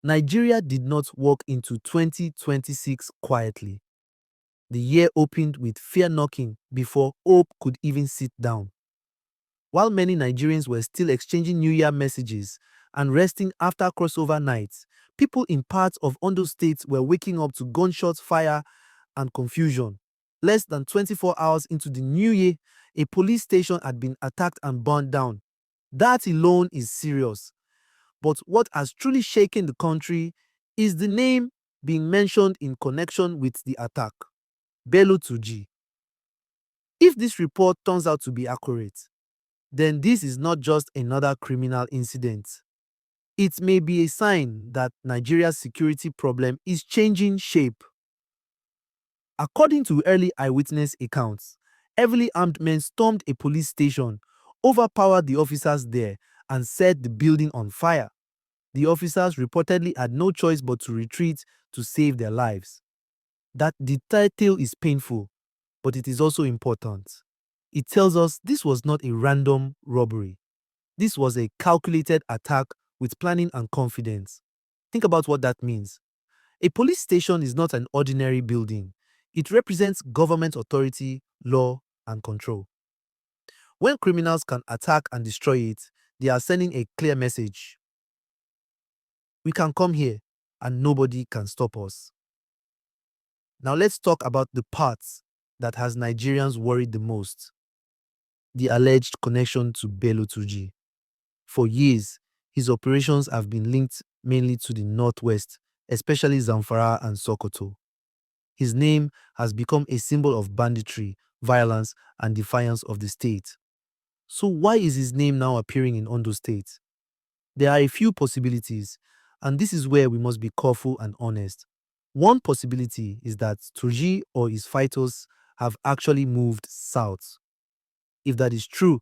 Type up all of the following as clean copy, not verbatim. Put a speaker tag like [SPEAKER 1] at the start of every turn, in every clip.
[SPEAKER 1] Nigeria did not walk into 2026 quietly. The year opened with fear knocking before hope could even sit down. While many Nigerians were still exchanging New Year messages and resting after crossover nights, people in parts of Ondo State were waking up to gunshots, fire, and confusion. Less than 24 hours into the new year, a police station had been attacked and burned down. That alone is serious. But what has truly shaken the country is the name being mentioned in connection with the attack, Beluti. If this report turns out to be accurate, then this is not just another criminal incident. It may be a sign that Nigeria's security problem is changing shape. According to early eyewitness accounts, heavily armed men stormed a police station, overpowered the officers there, and set the building on fire. The officers reportedly had no choice but to retreat to save their lives. That detail is painful, but it is also important. It tells us this was not a random robbery. This was a calculated attack with planning and confidence. Think about what that means. A police station is not an ordinary building. It represents government authority, law, and control. When criminals can attack and destroy it, they are sending a clear message. We can come here and nobody can stop us. Now let's talk about the parts that has Nigerians worried the most. The alleged connection to Beluti. For years, his operations have been linked mainly to the northwest, especially Zamfara and Sokoto. His name has become a symbol of banditry, violence, and defiance of the state. So why is his name now appearing in Ondo State? There are a few possibilities, and this is where we must be careful and honest. One possibility is that Turji or his fighters have actually moved south. If that is true,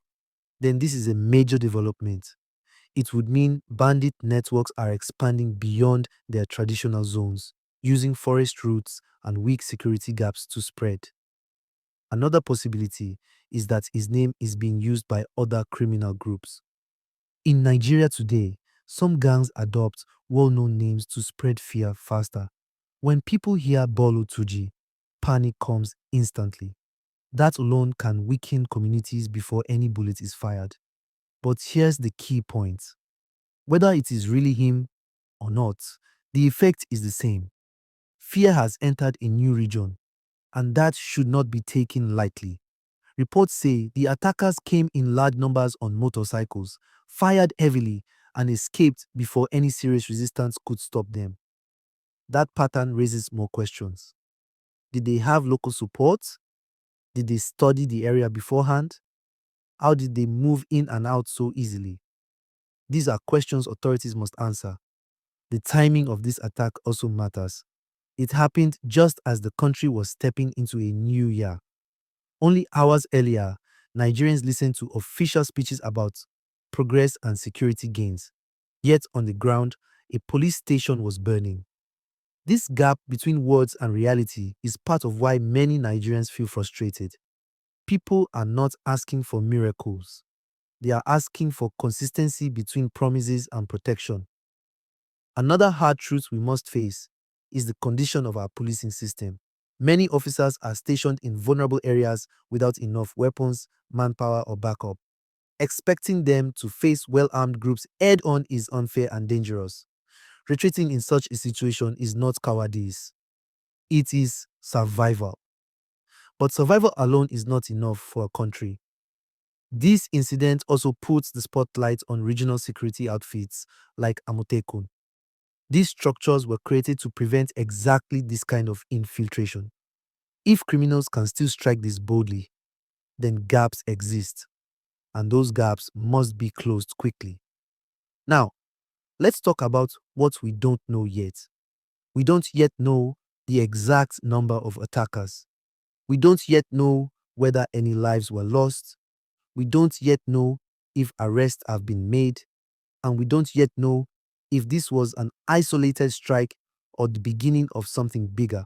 [SPEAKER 1] then this is a major development. It would mean bandit networks are expanding beyond their traditional zones, using forest routes and weak security gaps to spread. Another possibility is that his name is being used by other criminal groups. In Nigeria today, some gangs adopt well-known names to spread fear faster. When people hear Bolo Tuji, panic comes instantly. That alone can weaken communities before any bullet is fired. But here's the key point. Whether it is really him or not, the effect is the same. Fear has entered a new region, and that should not be taken lightly. Reports say the attackers came in large numbers on motorcycles, fired heavily, and escaped before any serious resistance could stop them. That pattern raises more questions. Did they have local support? Did they study the area beforehand? How did they move in and out so easily? These are questions authorities must answer. The timing of this attack also matters. It happened just as the country was stepping into a new year. Only hours earlier, Nigerians listened to official speeches about progress and security gains. Yet on the ground, a police station was burning. This gap between words and reality is part of why many Nigerians feel frustrated. People are not asking for miracles. They are asking for consistency between promises and protection. Another hard truth we must face is the condition of our policing system. Many officers are stationed in vulnerable areas without enough weapons, manpower, or backup. Expecting them to face well-armed groups head-on is unfair and dangerous. Retreating in such a situation is not cowardice. It is survival. But survival alone is not enough for a country. This incident also puts the spotlight on regional security outfits like Amotekun. These structures were created to prevent exactly this kind of infiltration. If criminals can still strike this boldly, then gaps exist, and those gaps must be closed quickly. Now, let's talk about what we don't know yet. We don't yet know the exact number of attackers. We don't yet know whether any lives were lost. We don't yet know if arrests have been made. And we don't yet know if this was an isolated strike or the beginning of something bigger.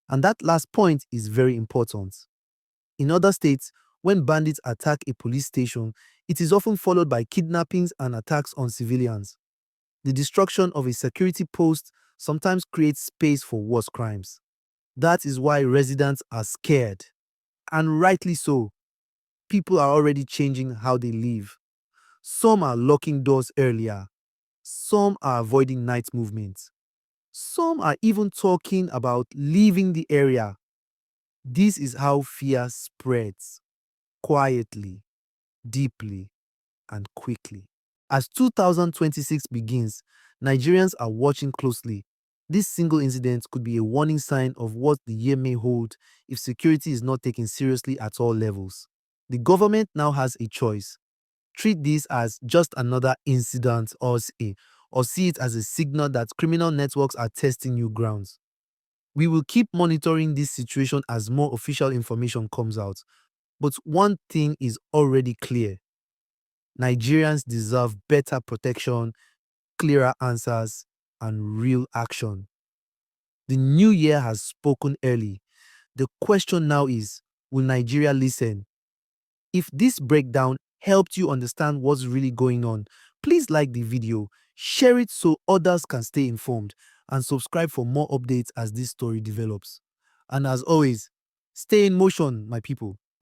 [SPEAKER 1] And that last point is very important. In other states, when bandits attack a police station, it is often followed by kidnappings and attacks on civilians. The destruction of a security post sometimes creates space for worse crimes. That is why residents are scared. And rightly so. People are already changing how they live. Some are locking doors earlier. Some are avoiding night movements. Some are even talking about leaving the area. This is how fear spreads quietly, deeply, and quickly. As 2026 begins, Nigerians are watching closely. This single incident could be a warning sign of what the year may hold if security is not taken seriously at all levels. The government now has a choice. Treat this as just another incident or see it as a signal that criminal networks are testing new grounds. We will keep monitoring this situation as more official information comes out. But one thing is already clear. Nigerians deserve better protection, clearer answers, and real action. The new year has spoken early. The question now is, will Nigeria listen? If this breakdown helped you understand what's really going on, please like the video, share it so others can stay informed, and subscribe for more updates as this story develops. And as always, stay in motion, my people.